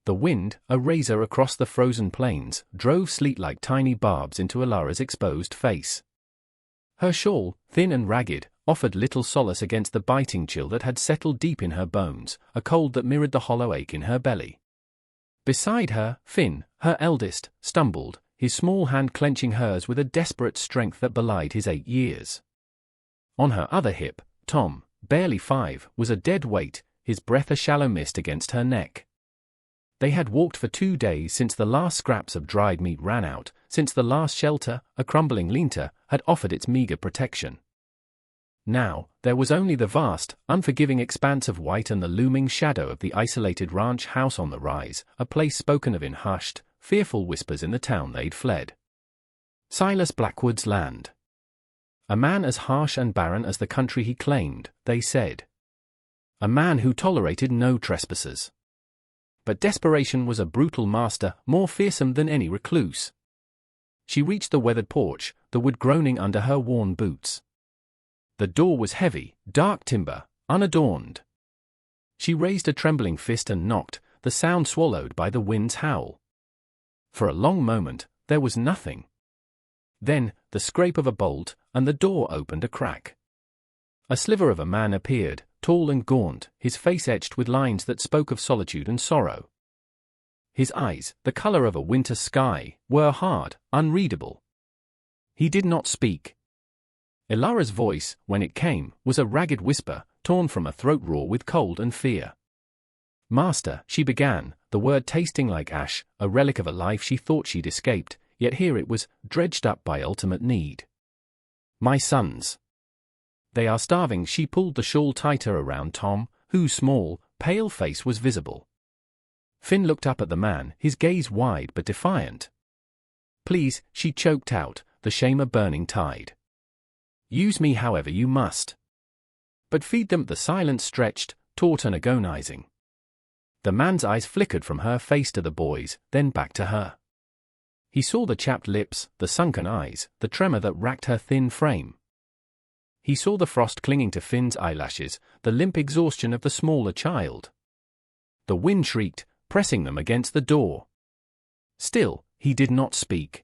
The wind, a razor across the frozen plains, drove sleet like tiny barbs into Ilara's exposed face. Her shawl, thin and ragged, offered little solace against the biting chill that had settled deep in her bones, a cold that mirrored the hollow ache in her belly. Beside her, Finn, her eldest, stumbled, his small hand clenching hers with a desperate strength that belied his 8 years. On her other hip, Tom, barely 5, was a dead weight, his breath a shallow mist against her neck. They had walked for 2 days since the last scraps of dried meat ran out, since the last shelter, a crumbling lean-to, had offered its meager protection. Now, there was only the vast, unforgiving expanse of white and the looming shadow of the isolated ranch house on the rise, a place spoken of in hushed, fearful whispers in the town they'd fled. Silas Blackwood's land. A man as harsh and barren as the country he claimed, they said. A man who tolerated no trespassers. But desperation was a brutal master, more fearsome than any recluse. She reached the weathered porch, the wood groaning under her worn boots. The door was heavy, dark timber, unadorned. She raised a trembling fist and knocked, the sound swallowed by the wind's howl. For a long moment, there was nothing. Then, the scrape of a bolt, and the door opened a crack. A sliver of a man appeared, tall and gaunt, his face etched with lines that spoke of solitude and sorrow. His eyes, the color of a winter sky, were hard, unreadable. He did not speak. Ilara's voice, when it came, was a ragged whisper, torn from a throat raw with cold and fear. "Master," she began, the word tasting like ash, a relic of a life she thought she'd escaped, yet here it was, dredged up by ultimate need. "My sons. They are starving." She pulled the shawl tighter around Tom, whose small, pale face was visible. Finn looked up at the man, his gaze wide but defiant. "Please," she choked out, the shame a burning tide. "Use me however you must. But feed them." The silence stretched, taut and agonizing. The man's eyes flickered from her face to the boys, then back to her. He saw the chapped lips, the sunken eyes, the tremor that racked her thin frame. He saw the frost clinging to Finn's eyelashes, the limp exhaustion of the smaller child. The wind shrieked, pressing them against the door. Still, he did not speak.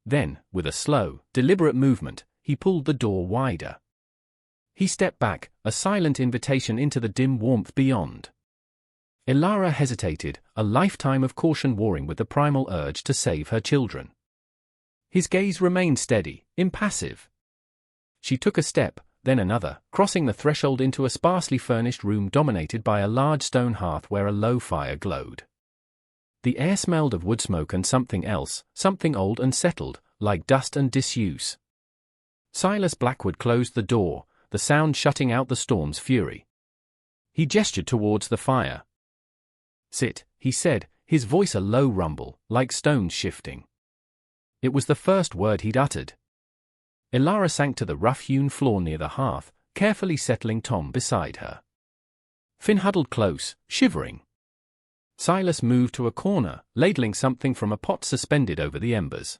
Then, with a slow, deliberate movement, he pulled the door wider. He stepped back, a silent invitation into the dim warmth beyond. Ilara hesitated, a lifetime of caution warring with the primal urge to save her children. His gaze remained steady, impassive. She took a step, then another, crossing the threshold into a sparsely furnished room dominated by a large stone hearth where a low fire glowed. The air smelled of wood smoke and something else, something old and settled, like dust and disuse. Silas Blackwood closed the door, the sound shutting out the storm's fury. He gestured towards the fire. "Sit," he said, his voice a low rumble, like stones shifting. It was the first word he'd uttered. Ilara sank to the rough-hewn floor near the hearth, carefully settling Tom beside her. Finn huddled close, shivering. Silas moved to a corner, ladling something from a pot suspended over the embers.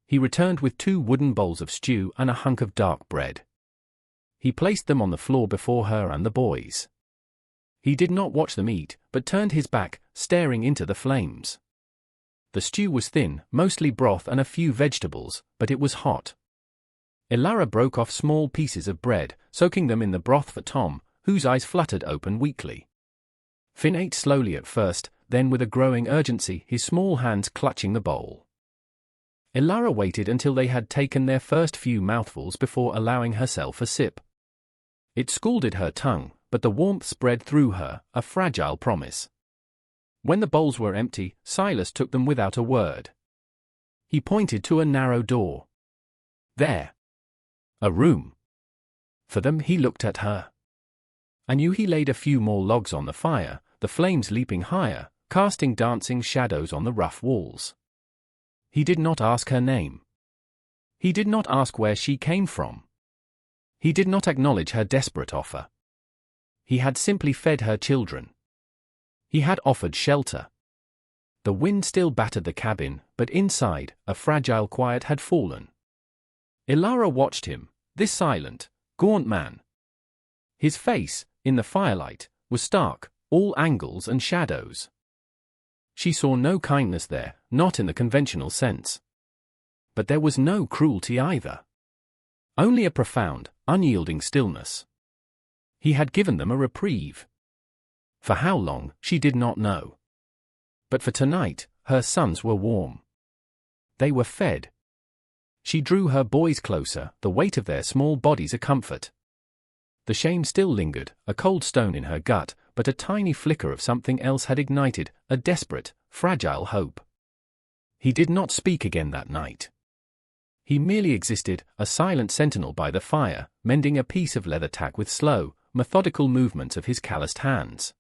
He returned with 2 wooden bowls of stew and a hunk of dark bread. He placed them on the floor before her and the boys. He did not watch them eat, but turned his back, staring into the flames. The stew was thin, mostly broth and a few vegetables, but it was hot. Ilara broke off small pieces of bread, soaking them in the broth for Tom, whose eyes fluttered open weakly. Finn ate slowly at first, then with a growing urgency, his small hands clutching the bowl. Ilara waited until they had taken their first few mouthfuls before allowing herself a sip. It scalded her tongue, but the warmth spread through her, a fragile promise. When the bowls were empty, Silas took them without a word. He pointed to a narrow door. "There. A room." For them he looked at her. I knew. He laid a few more logs on the fire, the flames leaping higher, casting dancing shadows on the rough walls. He did not ask her name. He did not ask where she came from. He did not acknowledge her desperate offer. He had simply fed her children. He had offered shelter. The wind still battered the cabin, but inside, a fragile quiet had fallen. Ilara watched him, this silent, gaunt man. His face, in the firelight, was stark, all angles and shadows. She saw no kindness there, not in the conventional sense. But there was no cruelty either. Only a profound, unyielding stillness. He had given them a reprieve. For how long, she did not know. But for tonight, her sons were warm. They were fed. She drew her boys closer, the weight of their small bodies a comfort. The shame still lingered, a cold stone in her gut, but a tiny flicker of something else had ignited, a desperate, fragile hope. He did not speak again that night. He merely existed, a silent sentinel by the fire, mending a piece of leather tack with slow, methodical movements of his calloused hands.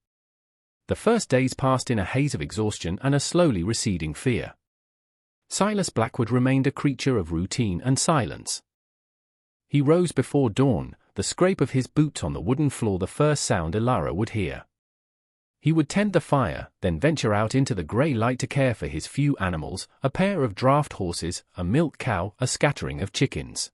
The first days passed in a haze of exhaustion and a slowly receding fear. Silas Blackwood remained a creature of routine and silence. He rose before dawn, the scrape of his boots on the wooden floor the first sound Elara would hear. He would tend the fire, then venture out into the grey light to care for his few animals, a pair of draft horses, a milk cow, a scattering of chickens.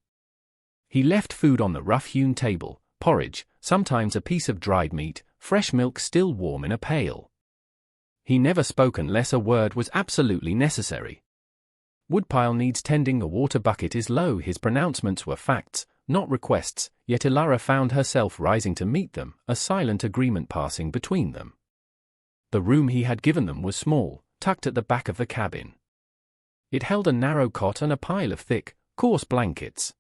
He left food on the rough-hewn table, porridge, sometimes a piece of dried meat, fresh milk still warm in a pail. He never spoke unless a word was absolutely necessary. Woodpile needs tending, a water bucket is low. His pronouncements were facts, not requests, yet Elara found herself rising to meet them, a silent agreement passing between them. The room he had given them was small, tucked at the back of the cabin. It held a narrow cot and a pile of thick, coarse blankets.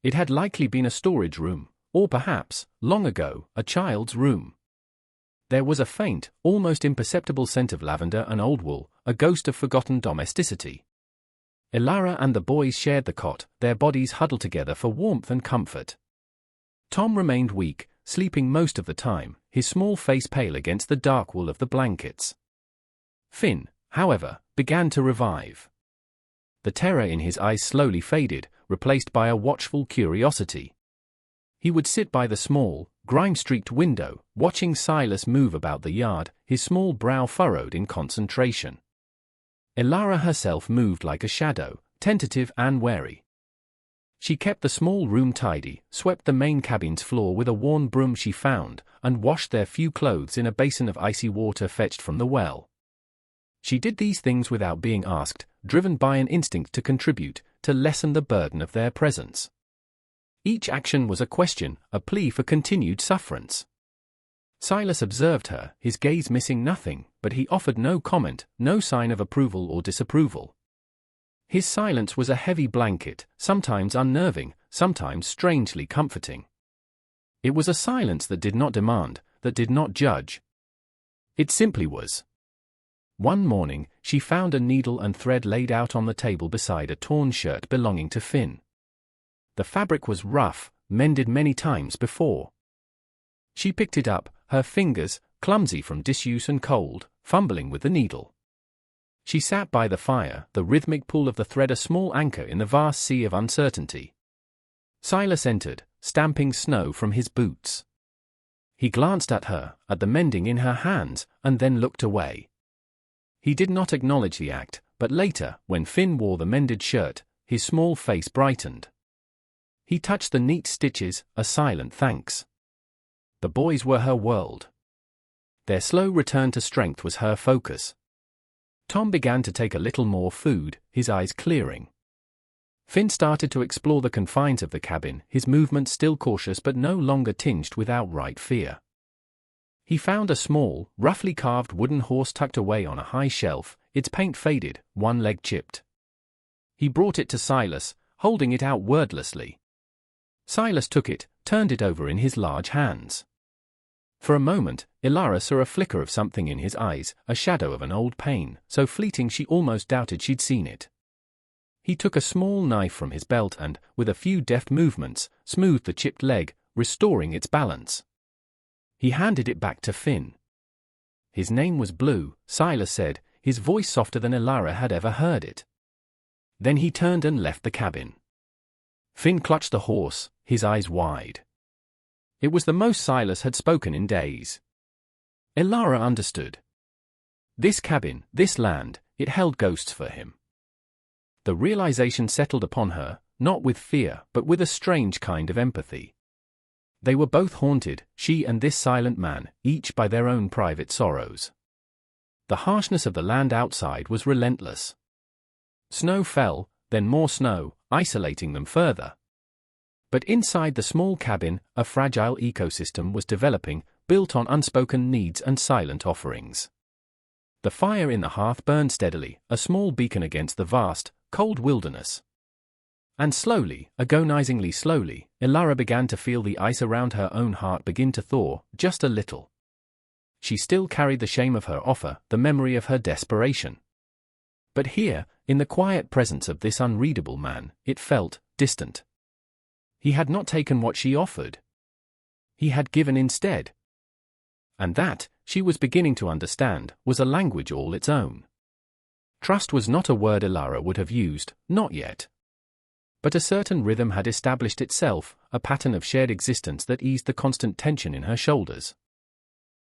It had likely been a storage room, or perhaps, long ago, a child's room. There was a faint, almost imperceptible scent of lavender and old wool, a ghost of forgotten domesticity. Elara and the boys shared the cot, their bodies huddled together for warmth and comfort. Tom remained weak, sleeping most of the time, his small face pale against the dark wool of the blankets. Finn, however, began to revive. The terror in his eyes slowly faded, replaced by a watchful curiosity. He would sit by the small, grime-streaked window, watching Silas move about the yard, his small brow furrowed in concentration. Elara herself moved like a shadow, tentative and wary. She kept the small room tidy, swept the main cabin's floor with a worn broom she found, and washed their few clothes in a basin of icy water fetched from the well. She did these things without being asked, driven by an instinct to contribute, to lessen the burden of their presence. Each action was a question, a plea for continued sufferance. Silas observed her, his gaze missing nothing, but he offered no comment, no sign of approval or disapproval. His silence was a heavy blanket, sometimes unnerving, sometimes strangely comforting. It was a silence that did not demand, that did not judge. It simply was. One morning, she found a needle and thread laid out on the table beside a torn shirt belonging to Finn. The fabric was rough, mended many times before. She picked it up, her fingers, clumsy from disuse and cold, fumbling with the needle. She sat by the fire, the rhythmic pull of the thread a small anchor in the vast sea of uncertainty. Silas entered, stamping snow from his boots. He glanced at her, at the mending in her hands, and then looked away. He did not acknowledge the act, but later, when Finn wore the mended shirt, his small face brightened. He touched the neat stitches, a silent thanks. The boys were her world. Their slow return to strength was her focus. Tom began to take a little more food, his eyes clearing. Finn started to explore the confines of the cabin, his movements still cautious but no longer tinged with outright fear. He found a small, roughly carved wooden horse tucked away on a high shelf, its paint faded, one leg chipped. He brought it to Silas, holding it out wordlessly. Silas took it, turned it over in his large hands. For a moment, Elara saw a flicker of something in his eyes, a shadow of an old pain, so fleeting she almost doubted she'd seen it. He took a small knife from his belt and, with a few deft movements, smoothed the chipped leg, restoring its balance. He handed it back to Finn. His name was Blue, Silas said, his voice softer than Elara had ever heard it. Then he turned and left the cabin. Finn clutched the horse, his eyes wide. It was the most Silas had spoken in days. Elara understood. This cabin, this land, it held ghosts for him. The realization settled upon her, not with fear, but with a strange kind of empathy. They were both haunted, she and this silent man, each by their own private sorrows. The harshness of the land outside was relentless. Snow fell, then more snow, isolating them further. But inside the small cabin, a fragile ecosystem was developing, built on unspoken needs and silent offerings. The fire in the hearth burned steadily, a small beacon against the vast, cold wilderness. And slowly, agonizingly slowly, Ilara began to feel the ice around her own heart begin to thaw, just a little. She still carried the shame of her offer, the memory of her desperation. But here, in the quiet presence of this unreadable man, it felt distant. He had not taken what she offered. He had given instead. And that, she was beginning to understand, was a language all its own. Trust was not a word Ilara would have used, not yet. But a certain rhythm had established itself, a pattern of shared existence that eased the constant tension in her shoulders.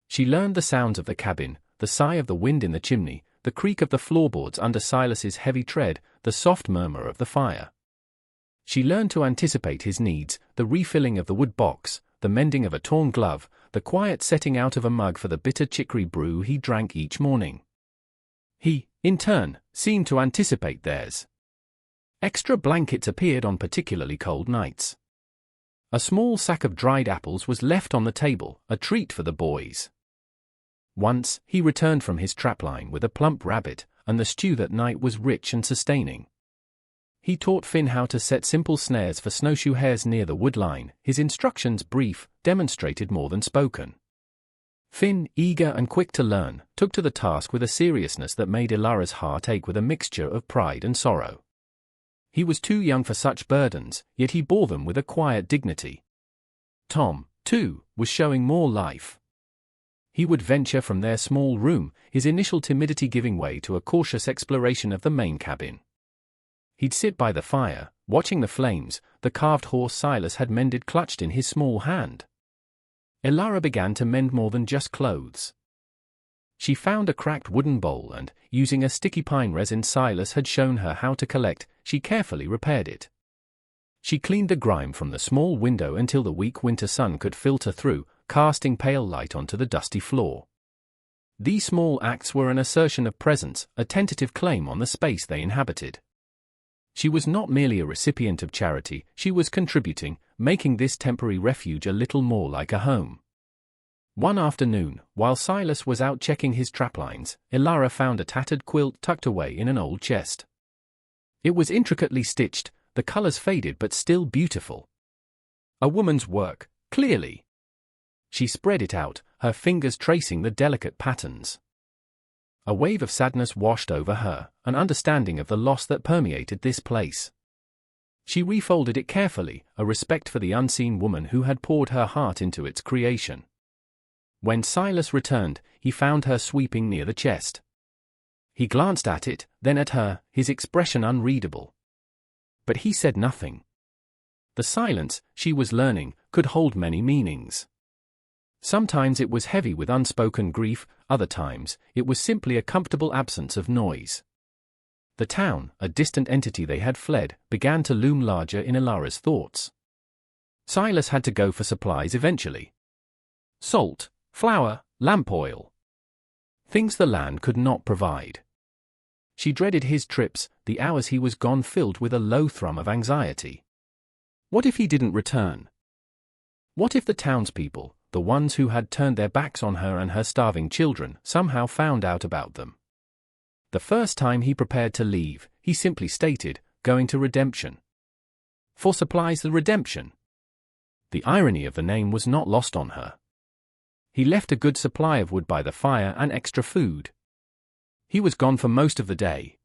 She learned the sounds of the cabin, the sigh of the wind in the chimney, the creak of the floorboards under Silas's heavy tread, the soft murmur of the fire. She learned to anticipate his needs, the refilling of the wood box, the mending of a torn glove, the quiet setting out of a mug for the bitter chicory brew he drank each morning. He, in turn, seemed to anticipate theirs. Extra blankets appeared on particularly cold nights. A small sack of dried apples was left on the table, a treat for the boys. Once, he returned from his trapline with a plump rabbit, and the stew that night was rich and sustaining. He taught Finn how to set simple snares for snowshoe hares near the woodline, his instructions brief, demonstrated more than spoken. Finn, eager and quick to learn, took to the task with a seriousness that made Ilara's heart ache with a mixture of pride and sorrow. He was too young for such burdens, yet he bore them with a quiet dignity. Tom, too, was showing more life. He would venture from their small room, his initial timidity giving way to a cautious exploration of the main cabin. He'd sit by the fire, watching the flames, the carved horse Silas had mended clutched in his small hand. Ilara began to mend more than just clothes. She found a cracked wooden bowl and, using a sticky pine resin Silas had shown her how to collect, she carefully repaired it. She cleaned the grime from the small window until the weak winter sun could filter through, casting pale light onto the dusty floor. These small acts were an assertion of presence, a tentative claim on the space they inhabited. She was not merely a recipient of charity, she was contributing, making this temporary refuge a little more like a home. One afternoon, while Silas was out checking his traplines, Ilara found a tattered quilt tucked away in an old chest. It was intricately stitched, the colors faded but still beautiful. A woman's work, clearly. She spread it out, her fingers tracing the delicate patterns. A wave of sadness washed over her, an understanding of the loss that permeated this place. She refolded it carefully, a respect for the unseen woman who had poured her heart into its creation. When Silas returned, he found her sweeping near the chest. He glanced at it, then at her, his expression unreadable. But he said nothing. The silence, she was learning, could hold many meanings. Sometimes it was heavy with unspoken grief, other times, it was simply a comfortable absence of noise. The town, a distant entity they had fled, began to loom larger in Ilara's thoughts. Silas had to go for supplies eventually. Salt, flour, lamp oil. Things the land could not provide. She dreaded his trips, the hours he was gone filled with a low thrum of anxiety. What if he didn't return? What if the townspeople, the ones who had turned their backs on her and her starving children, somehow found out about them? The first time he prepared to leave, he simply stated, going to Redemption. For supplies the Redemption. The irony of the name was not lost on her. He left a good supply of wood by the fire and extra food. He was gone for most of the day.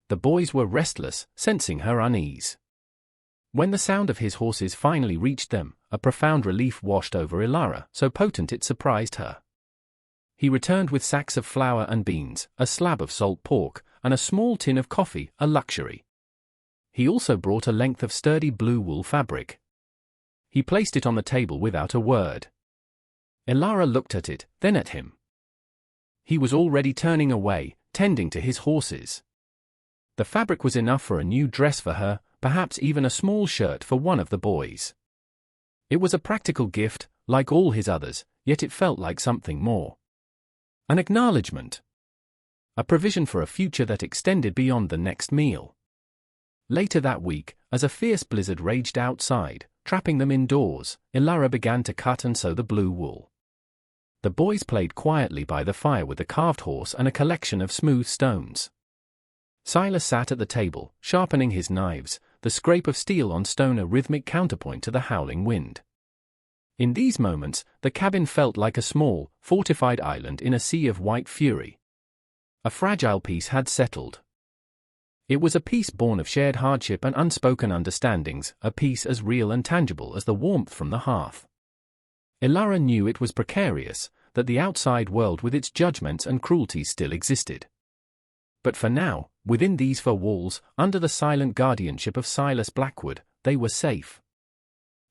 The boys were restless, sensing her unease. When the sound of his horses finally reached them, a profound relief washed over Ilara, so potent it surprised her. He returned with sacks of flour and beans, a slab of salt pork, and a small tin of coffee, a luxury. He also brought a length of sturdy blue wool fabric. He placed it on the table without a word. Ilara looked at it, then at him. He was already turning away, tending to his horses. The fabric was enough for a new dress for her, perhaps even a small shirt for one of the boys. It was a practical gift, like all his others, yet it felt like something more. An acknowledgement. a provision for a future that extended beyond the next meal. Later that week, as a fierce blizzard raged outside, trapping them indoors, Ilara began to cut and sew the blue wool. The boys played quietly by the fire with a carved horse and a collection of smooth stones. Silas sat at the table, sharpening his knives, the scrape of steel on stone a rhythmic counterpoint to the howling wind. In these moments, the cabin felt like a small, fortified island in a sea of white fury. A fragile peace had settled. It was a peace born of shared hardship and unspoken understandings, a peace as real and tangible as the warmth from the hearth. Ilara knew it was precarious, that the outside world with its judgments and cruelties still existed. But for now, within these four walls, under the silent guardianship of Silas Blackwood, they were safe.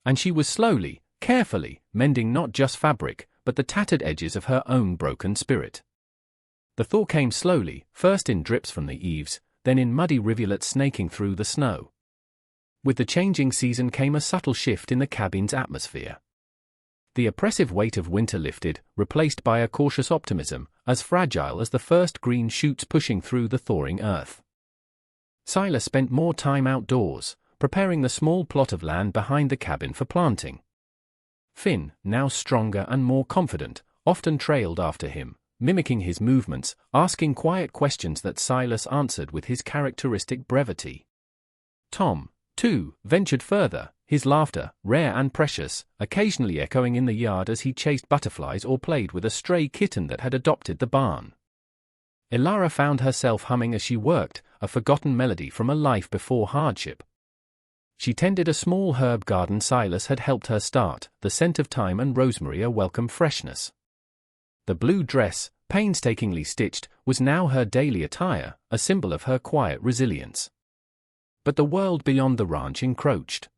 And she was slowly, carefully, mending not just fabric, but the tattered edges of her own broken spirit. The thaw came slowly, first in drips from the eaves, then in muddy rivulets snaking through the snow. With the changing season came a subtle shift in the cabin's atmosphere. The oppressive weight of winter lifted, replaced by a cautious optimism, as fragile as the first green shoots pushing through the thawing earth. Silas spent more time outdoors, preparing the small plot of land behind the cabin for planting. Finn, now stronger and more confident, often trailed after him, mimicking his movements, asking quiet questions that Silas answered with his characteristic brevity. Tom, too, ventured further, his laughter, rare and precious, occasionally echoing in the yard as he chased butterflies or played with a stray kitten that had adopted the barn. Ilara found herself humming as she worked, a forgotten melody from a life before hardship. She tended a small herb garden Silas had helped her start, the scent of thyme and rosemary a welcome freshness. The blue dress, painstakingly stitched, was now her daily attire, a symbol of her quiet resilience. But the world beyond the ranch encroached.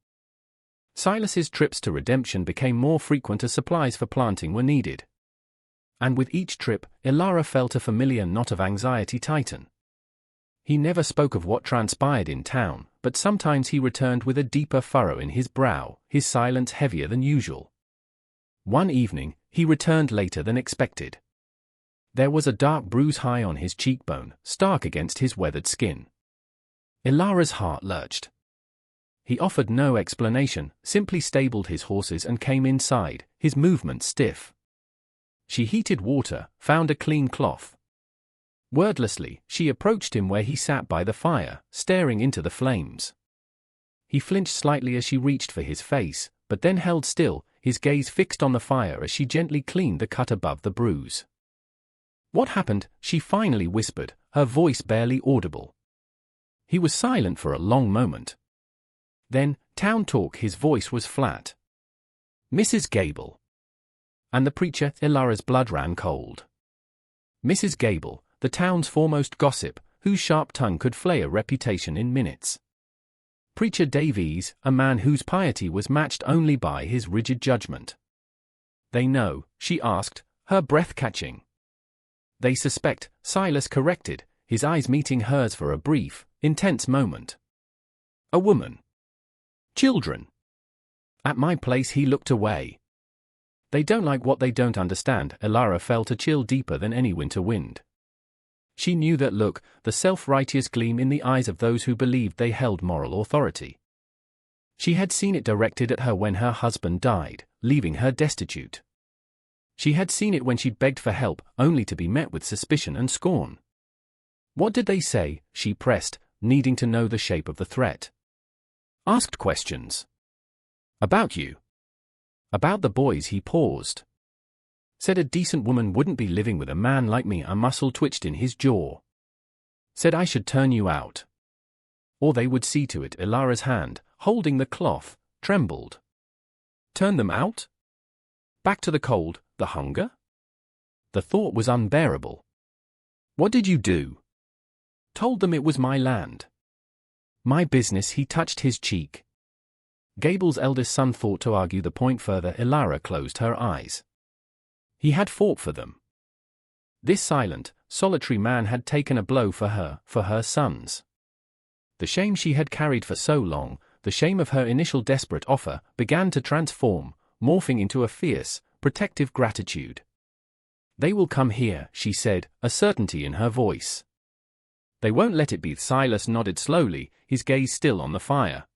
Silas's trips to Redemption became more frequent as supplies for planting were needed. And with each trip, Ilara felt a familiar knot of anxiety tighten. He never spoke of what transpired in town, but sometimes he returned with a deeper furrow in his brow, his silence heavier than usual. One evening, he returned later than expected. There was a dark bruise high on his cheekbone, stark against his weathered skin. Ilara's heart lurched. He offered no explanation, simply stabled his horses and came inside, his movements stiff. She heated water, found a clean cloth. Wordlessly, she approached him where he sat by the fire, staring into the flames. He flinched slightly as she reached for his face, but then held still, his gaze fixed on the fire as she gently cleaned the cut above the bruise. "What happened?" she finally whispered, her voice barely audible. He was silent for a long moment. Then, town talk, his voice was flat. "Mrs. Gable." And the preacher, Ilara's blood ran cold. Mrs. Gable, the town's foremost gossip, whose sharp tongue could flay a reputation in minutes. Preacher Davies, a man whose piety was matched only by his rigid judgment. "They know?" she asked, her breath catching. "They suspect," Silas corrected, his eyes meeting hers for a brief, intense moment. "A woman. Children." At my place he looked away. "They don't like what they don't understand." Ilara felt a chill deeper than any winter wind. She knew that look, the self-righteous gleam in the eyes of those who believed they held moral authority. She had seen it directed at her when her husband died, leaving her destitute. She had seen it when she'd begged for help, only to be met with suspicion and scorn. "What did they say?" she pressed, needing to know the shape of the threat. "Asked questions. About you. About the boys." He paused. "Said a decent woman wouldn't be living with a man like me." A muscle twitched in his jaw. "Said I should turn you out. Or they would see to it." Ilara's hand, holding the cloth, trembled. "Turn them out? Back to the cold, the hunger?" The thought was unbearable. "What did you do?" "Told them it was my land. My business." He touched his cheek. Gable's eldest son thought to argue the point further. Ilara closed her eyes. He had fought for them. This silent, solitary man had taken a blow for her sons. The shame she had carried for so long, the shame of her initial desperate offer, began to transform, morphing into a fierce, protective gratitude. "They will come here," she said, a certainty in her voice. "They won't let it be." Silas nodded slowly, his gaze still on the fire.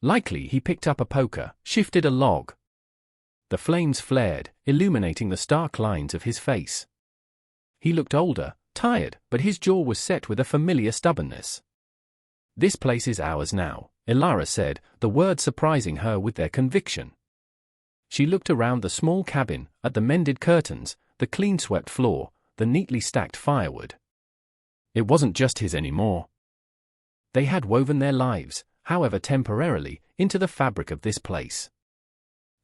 Likely he picked up a poker, shifted a log. The flames flared, illuminating the stark lines of his face. He looked older, tired, but his jaw was set with a familiar stubbornness. "This place is ours now," Elara said, the words surprising her with their conviction. She looked around the small cabin, at the mended curtains, the clean-swept floor, the neatly stacked firewood. It wasn't just his anymore. They had woven their lives, however temporarily, into the fabric of this place.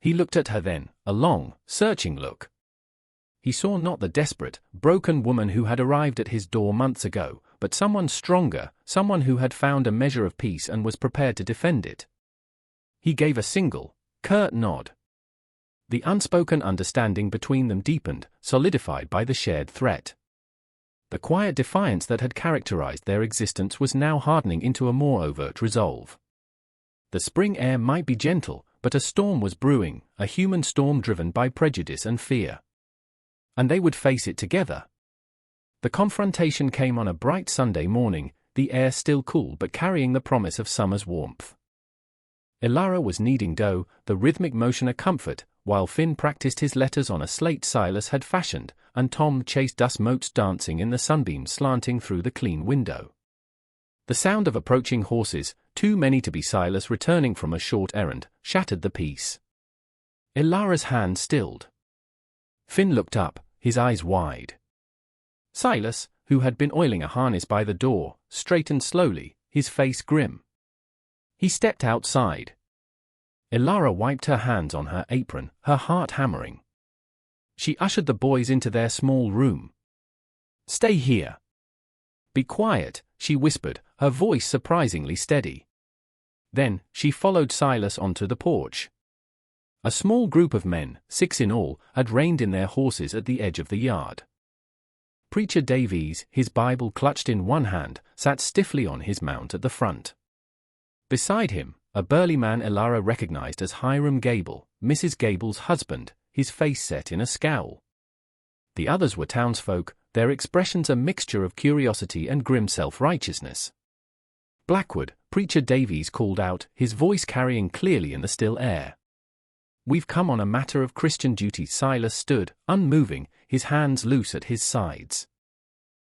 He looked at her then, a long, searching look. He saw not the desperate, broken woman who had arrived at his door months ago, but someone stronger, someone who had found a measure of peace and was prepared to defend it. He gave a single, curt nod. The unspoken understanding between them deepened, solidified by the shared threat. The quiet defiance that had characterized their existence was now hardening into a more overt resolve. The spring air might be gentle, but a storm was brewing, a human storm driven by prejudice and fear. And they would face it together. The confrontation came on a bright Sunday morning, the air still cool but carrying the promise of summer's warmth. Elara was kneading dough, the rhythmic motion a comfort, while Finn practiced his letters on a slate Silas had fashioned, and Tom chased dust motes dancing in the sunbeams slanting through the clean window. The sound of approaching horses, too many to be Silas returning from a short errand, shattered the peace. Elara's hand stilled. Finn looked up, his eyes wide. Silas, who had been oiling a harness by the door, straightened slowly, his face grim. He stepped outside. Elara wiped her hands on her apron, her heart hammering. She ushered the boys into their small room. "Stay here." "Be quiet," she whispered, her voice surprisingly steady. Then, she followed Silas onto the porch. A small group of men, 6 in all, had reined in their horses at the edge of the yard. Preacher Davies, his Bible clutched in one hand, sat stiffly on his mount at the front. Beside him, a burly man Elara recognized as Hiram Gable, Mrs. Gable's husband, his face set in a scowl. The others were townsfolk, their expressions a mixture of curiosity and grim self-righteousness. "Blackwood," Preacher Davies called out, his voice carrying clearly in the still air. "We've come on a matter of Christian duty." Silas stood, unmoving, his hands loose at his sides.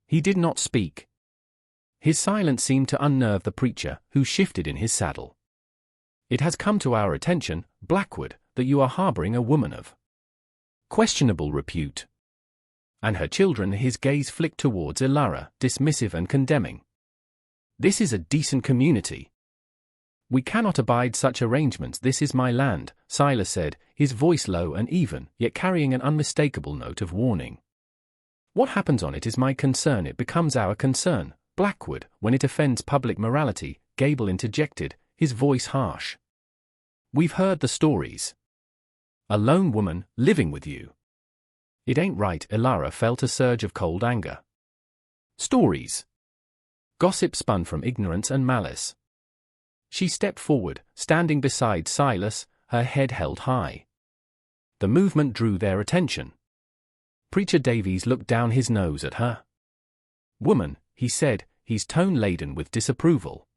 He did not speak. His silence seemed to unnerve the preacher, who shifted in his saddle. "It has come to our attention, Blackwood, that you are harboring a woman of questionable repute." And her children. His gaze flicked towards Elara, dismissive and condemning. "This is a decent community. We cannot abide such arrangements." "This is my land," Silas said, his voice low and even, yet carrying an unmistakable note of warning. "What happens on it is my concern. It becomes our concern, Blackwood, when it offends public morality," Gable interjected, his voice harsh. "We've heard the stories. A lone woman, living with you. It ain't right." Elara felt a surge of cold anger. "Stories. Gossip spun from ignorance and malice." She stepped forward, standing beside Silas, her head held high. The movement drew their attention. Preacher Davies looked down his nose at her. "Woman," he said, his tone laden with disapproval.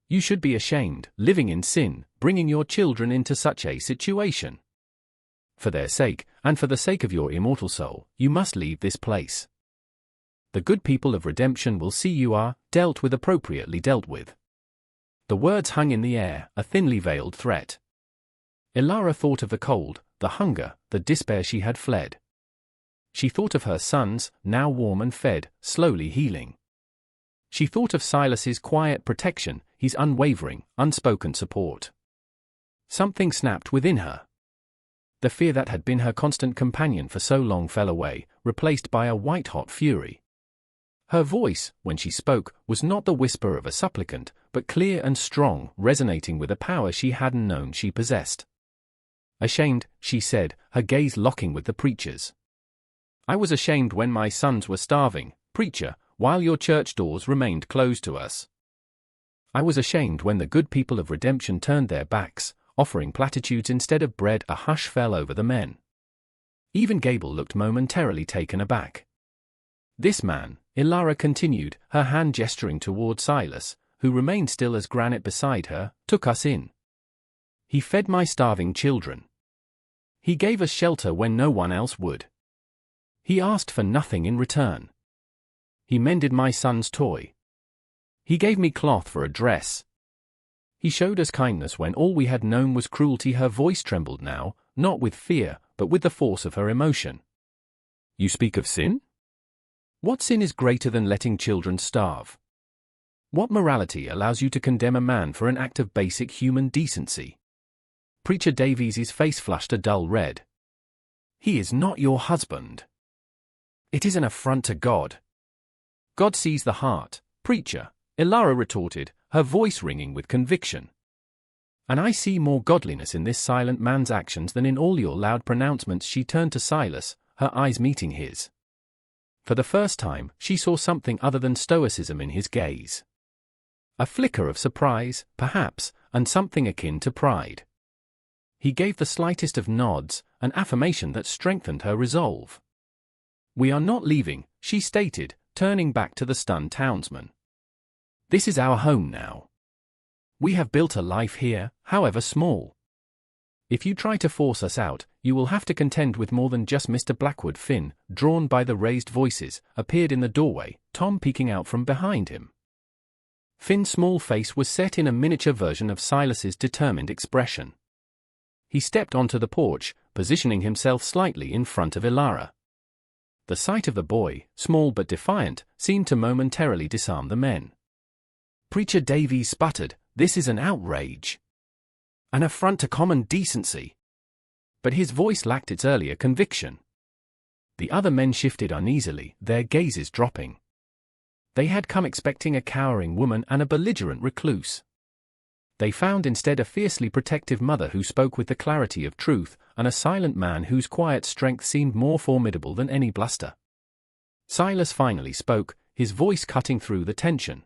"You should be ashamed, living in sin, bringing your children into such a situation. For their sake, and for the sake of your immortal soul, you must leave this place. The good people of redemption will see you are dealt with appropriately dealt with." The words hung in the air, a thinly veiled threat. Elara thought of the cold, the hunger, the despair she had fled. She thought of her sons, now warm and fed, slowly healing. She thought of Silas's quiet protection, his unwavering, unspoken support. Something snapped within her. The fear that had been her constant companion for so long fell away, replaced by a white-hot fury. Her voice, when she spoke, was not the whisper of a supplicant, but clear and strong, resonating with a power she hadn't known she possessed. "Ashamed," she said, her gaze locking with the preacher's. "I was ashamed when my sons were starving, preacher, while your church doors remained closed to us. I was ashamed when the good people of redemption turned their backs, offering platitudes instead of bread." A hush fell over the men. Even Gable looked momentarily taken aback. This man, Ilara continued, her hand gesturing toward Silas, who remained still as granite beside her, took us in. He fed my starving children. He gave us shelter when no one else would. He asked for nothing in return. He mended my son's toy. He gave me cloth for a dress. He showed us kindness when all we had known was cruelty. Her voice trembled now, not with fear, but with the force of her emotion. You speak of sin? What sin is greater than letting children starve? What morality allows you to condemn a man for an act of basic human decency? Preacher Davies's face flushed a dull red. He is not your husband. It is an affront to God. God sees the heart, preacher, Ilara retorted, her voice ringing with conviction. And I see more godliness in this silent man's actions than in all your loud pronouncements. She turned to Silas, her eyes meeting his. For the first time, she saw something other than stoicism in his gaze. A flicker of surprise, perhaps, and something akin to pride. He gave the slightest of nods, an affirmation that strengthened her resolve. We are not leaving, she stated, turning back to the stunned townsman. This is our home now. We have built a life here, however small. If you try to force us out, you will have to contend with more than just Mr. Blackwood. Finn, drawn by the raised voices, appeared in the doorway, Tom peeking out from behind him. Finn's small face was set in a miniature version of Silas's determined expression. He stepped onto the porch, positioning himself slightly in front of Ilara. The sight of the boy, small but defiant, seemed to momentarily disarm the men. Preacher Davies sputtered, "This is an outrage. An affront to common decency." But his voice lacked its earlier conviction. The other men shifted uneasily, their gazes dropping. They had come expecting a cowering woman and a belligerent recluse. They found instead a fiercely protective mother who spoke with the clarity of truth, and a silent man whose quiet strength seemed more formidable than any bluster. Silas finally spoke, his voice cutting through the tension.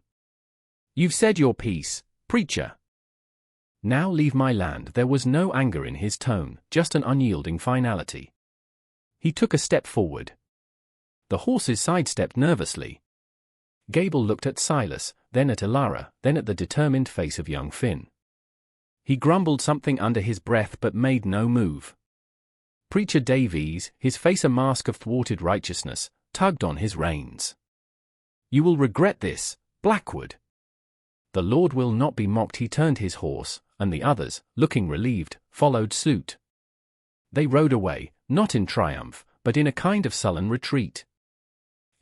"You've said your piece, preacher. Now leave my land." There was no anger in his tone, just an unyielding finality. He took a step forward. The horses sidestepped nervously. Gable looked at Silas, then at Ilara, then at the determined face of young Finn. He grumbled something under his breath but made no move. Preacher Davies, his face a mask of thwarted righteousness, tugged on his reins. "You will regret this, Blackwood. The Lord will not be mocked." He turned his horse, and the others, looking relieved, followed suit. They rode away, not in triumph, but in a kind of sullen retreat.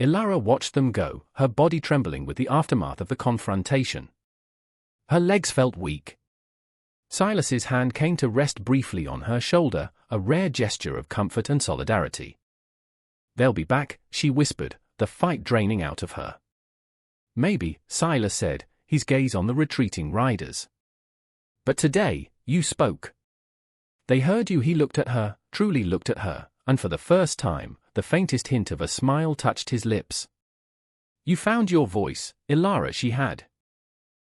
Ilara watched them go, her body trembling with the aftermath of the confrontation. Her legs felt weak. Silas's hand came to rest briefly on her shoulder, a rare gesture of comfort and solidarity. "They'll be back," she whispered, the fight draining out of her. "Maybe," Silas said, his gaze on the retreating riders. "But today, you spoke. They heard you." He looked at her, truly looked at her, and for the first time, the faintest hint of a smile touched his lips. "You found your voice, Ilara." She had.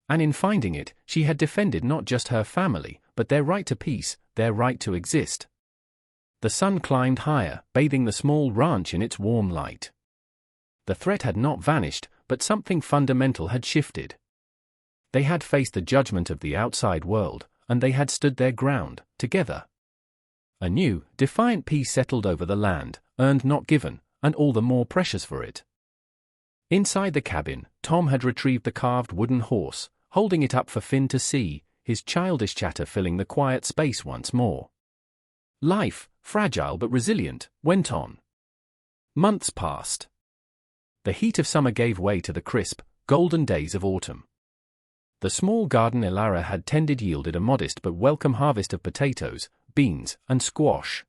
And in finding it, she had defended not just her family, but their right to peace, their right to exist. The sun climbed higher, bathing the small ranch in its warm light. The threat had not vanished, but something fundamental had shifted. They had faced the judgment of the outside world, and they had stood their ground, together. A new, defiant peace settled over the land, earned not given, and all the more precious for it. Inside the cabin, Tom had retrieved the carved wooden horse, holding it up for Finn to see, his childish chatter filling the quiet space once more. Life, fragile but resilient, went on. Months passed. The heat of summer gave way to the crisp, golden days of autumn. The small garden Ilara had tended yielded a modest but welcome harvest of potatoes, beans, and squash.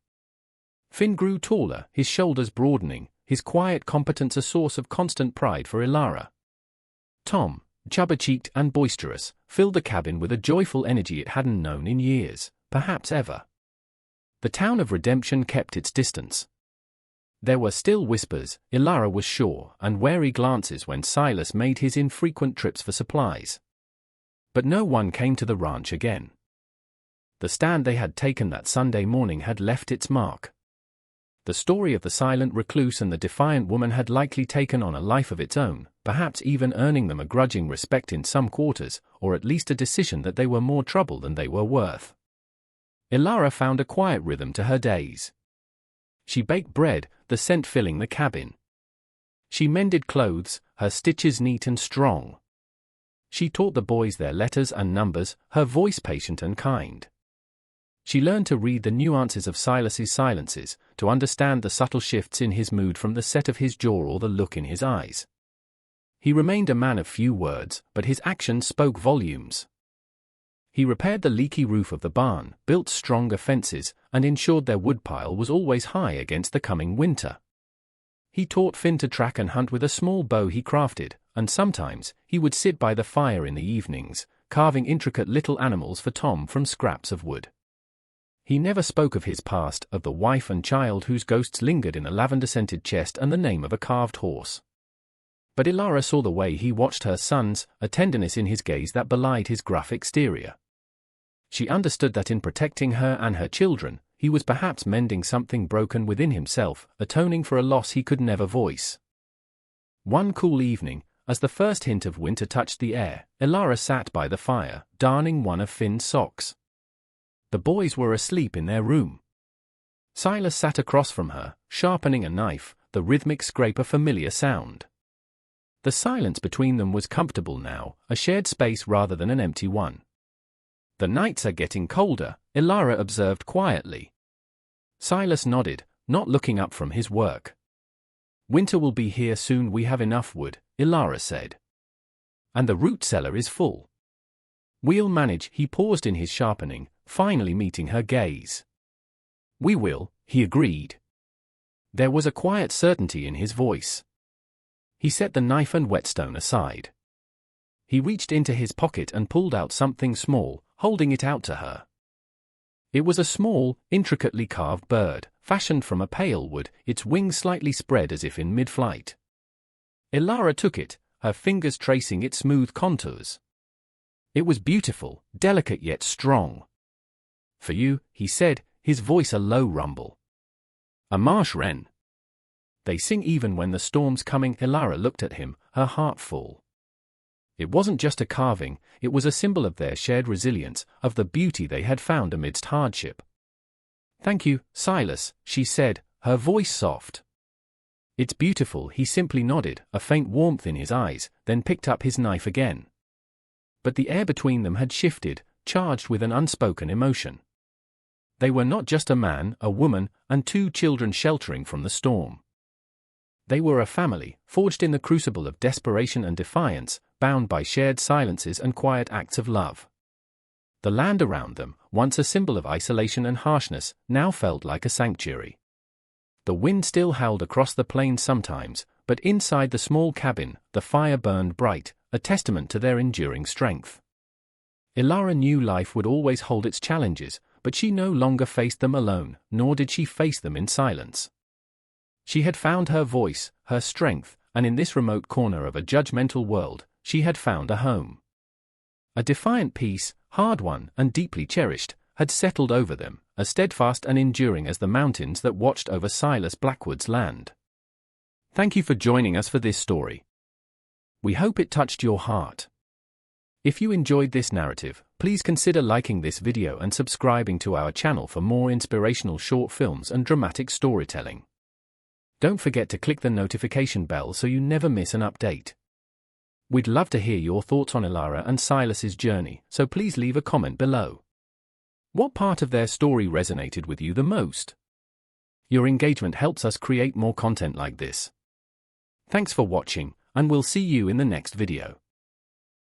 Finn grew taller, his shoulders broadening, his quiet competence a source of constant pride for Ilara. Tom, chubber-cheeked and boisterous, filled the cabin with a joyful energy it hadn't known in years, perhaps ever. The town of Redemption kept its distance. There were still whispers, Ilara was sure, and wary glances when Silas made his infrequent trips for supplies. But no one came to the ranch again. The stand they had taken that Sunday morning had left its mark. The The story of the silent recluse and the defiant woman had likely taken on a life of its own, perhaps even earning them a grudging respect in some quarters, or at least a decision that they were more trouble than they were worth. Ilara found a quiet rhythm to her days. She baked bread, the scent filling the cabin. She mended clothes, her stitches neat and strong. She taught the boys their letters and numbers, her voice patient and kind. She learned to read the nuances of Silas's silences, to understand the subtle shifts in his mood from the set of his jaw or the look in his eyes. He remained a man of few words, but his actions spoke volumes. He repaired the leaky roof of the barn, built stronger fences, and ensured their woodpile was always high against the coming winter. He taught Finn to track and hunt with a small bow he crafted, and sometimes he would sit by the fire in the evenings, carving intricate little animals for Tom from scraps of wood. He never spoke of his past, of the wife and child whose ghosts lingered in a lavender-scented chest and the name of a carved horse. But Ilara saw the way he watched her sons, a tenderness in his gaze that belied his gruff exterior. She understood that in protecting her and her children, he was perhaps mending something broken within himself, atoning for a loss he could never voice. One cool evening, as the first hint of winter touched the air, Ilara sat by the fire, darning one of Finn's socks. The boys were asleep in their room. Silas sat across from her, sharpening a knife, the rhythmic scrape a familiar sound. The silence between them was comfortable now, a shared space rather than an empty one. "The nights are getting colder," Ilara observed quietly. Silas nodded, not looking up from his work. "Winter will be here soon. We have enough wood," Ilara said. "And the root cellar is full. We'll manage." He paused in his sharpening, finally meeting her gaze. "We will," he agreed. There was a quiet certainty in his voice. He set the knife and whetstone aside. He reached into his pocket and pulled out something small, holding it out to her. It was a small, intricately carved bird, fashioned from a pale wood, its wings slightly spread as if in mid-flight. Ilara took it, her fingers tracing its smooth contours. It was beautiful, delicate yet strong. "For you," he said, his voice a low rumble. "A marsh wren. They sing even when the storm's coming." Ilara looked at him, her heart full. It wasn't just a carving, it was a symbol of their shared resilience, of the beauty they had found amidst hardship. "Thank you, Silas," she said, her voice soft. "It's beautiful." He simply nodded, a faint warmth in his eyes, then picked up his knife again. But the air between them had shifted, charged with an unspoken emotion. They were not just a man, a woman, and two children sheltering from the storm. They were a family, forged in the crucible of desperation and defiance, bound by shared silences and quiet acts of love. The land around them, once a symbol of isolation and harshness, now felt like a sanctuary. The wind still howled across the plains sometimes, but inside the small cabin, the fire burned bright, a testament to their enduring strength. Ilara knew life would always hold its challenges, but she no longer faced them alone, nor did she face them in silence. She had found her voice, her strength, and in this remote corner of a judgmental world, she had found a home. A defiant peace, hard-won and deeply cherished, had settled over them, as steadfast and enduring as the mountains that watched over Silas Blackwood's land. Thank you for joining us for this story. We hope it touched your heart. If you enjoyed this narrative, please consider liking this video and subscribing to our channel for more inspirational short films and dramatic storytelling. Don't forget to click the notification bell so you never miss an update. We'd love to hear your thoughts on Ilara and Silas's journey, so please leave a comment below. What part of their story resonated with you the most? Your engagement helps us create more content like this. Thanks for watching, and we'll see you in the next video.